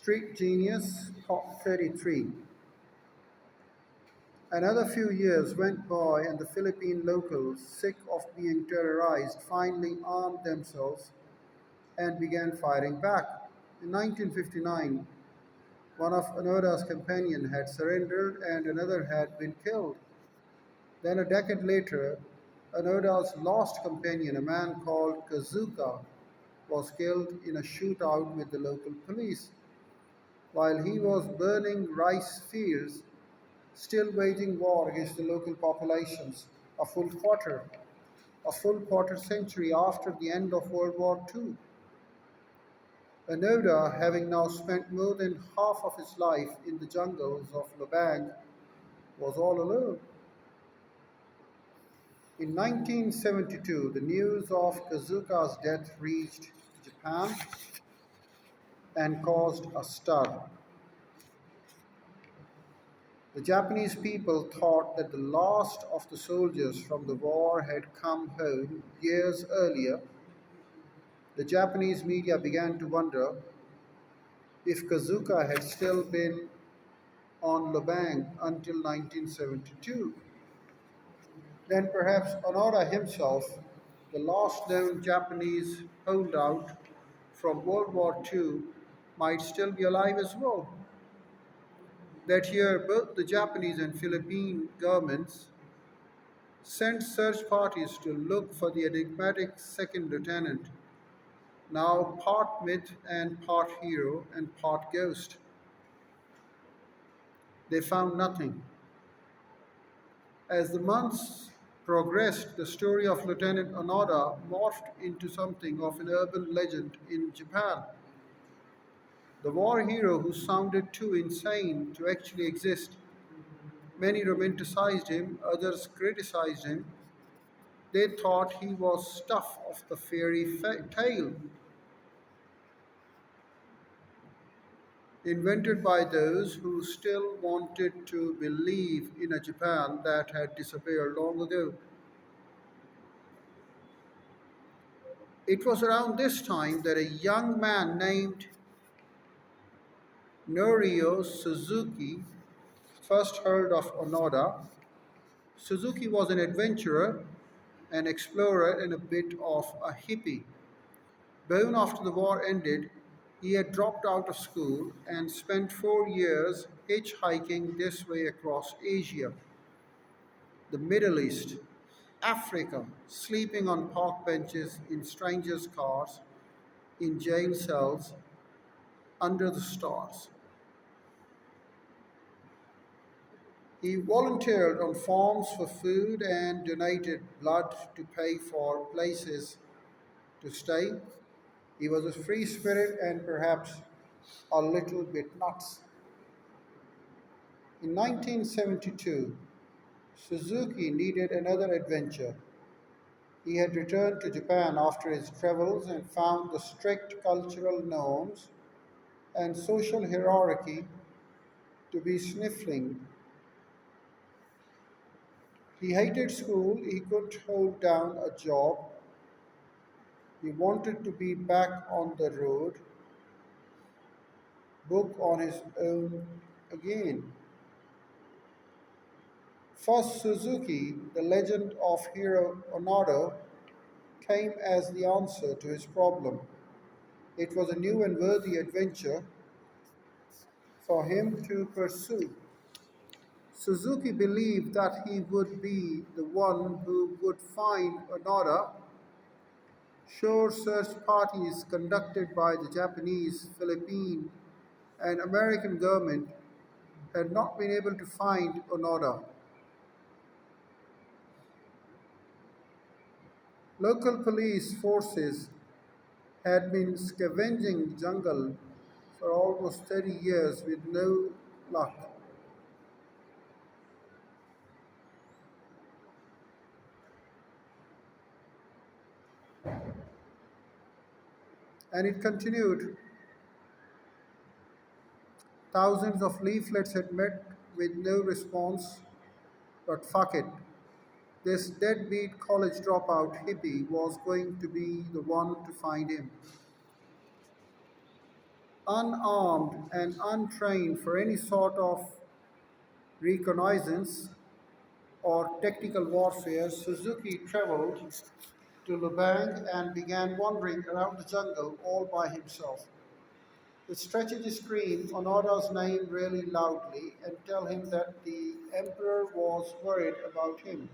Street Genius, Part 33. Another few years went by, and the Philippine locals, sick of being terrorized, finally armed themselves and began firing back. In 1959, one of Onoda's companions had surrendered and another had been killed. Then, a decade later, Onoda's lost companion, a man called Kazuka, was killed in a shootout with the local police. While he was burning rice fields, still waging war against the local populations, a full quarter, a full quarter century after the end of World War II. Onoda, having now spent more than half of his life in the jungles of Lubang, was all alone. In 1972, the news of Kazuka's death reached Japan and caused a stir. The Japanese people thought that the last of the soldiers from the war had come home years earlier. The Japanese media began to wonder if Kazuka had still been on Lubang until 1972. Then perhaps Onoda himself, the last known Japanese holdout from World War II, might still be alive as well. That year, both the Japanese and Philippine governments sent search parties to look for the enigmatic second lieutenant, now part myth and part hero and part ghost. They found nothing. As the months progressed, the story of Lieutenant Onoda morphed into something of an urban legend in Japan. The war hero who sounded too insane to actually exist. Many romanticized him, others criticized him. They thought he was stuff of the tale, invented by those who still wanted to believe in a Japan that had disappeared long ago. It was around this time that a young man named Norio Suzuki first heard of Onoda. Suzuki was an adventurer, an explorer, and a bit of a hippie. Born after the war ended, he had dropped out of school and spent 4 years hitchhiking this way across Asia, the Middle East, Africa, sleeping on park benches, in strangers' cars, in jail cells, under the stars. He volunteered on farms for food and donated blood to pay for places to stay. He was a free spirit and perhaps a little bit nuts. In 1972, Suzuki needed another adventure. He had returned to Japan after his travels and found the strict cultural norms and social hierarchy to be stifling. He hated school, he couldn't hold down a job, he wanted to be back on the road, book on his own again. For Suzuki, the legend of hero Onoda came as the answer to his problem. It was a new and worthy adventure for him to pursue. Suzuki believed that he would be the one who would find Onoda. Shore search parties conducted by the Japanese, Philippine, and American government had not been able to find Onoda. Local police forces had been scavenging the jungle for almost 30 years with no luck. And it continued. Thousands of leaflets had met with no response, but fuck it. This deadbeat college dropout hippie was going to be the one to find him. Unarmed and untrained for any sort of reconnaissance or tactical warfare, Suzuki traveled to Lubang and began wandering around the jungle all by himself. The strategy screamed Onoda's name really loudly and tell him that the emperor was worried about him.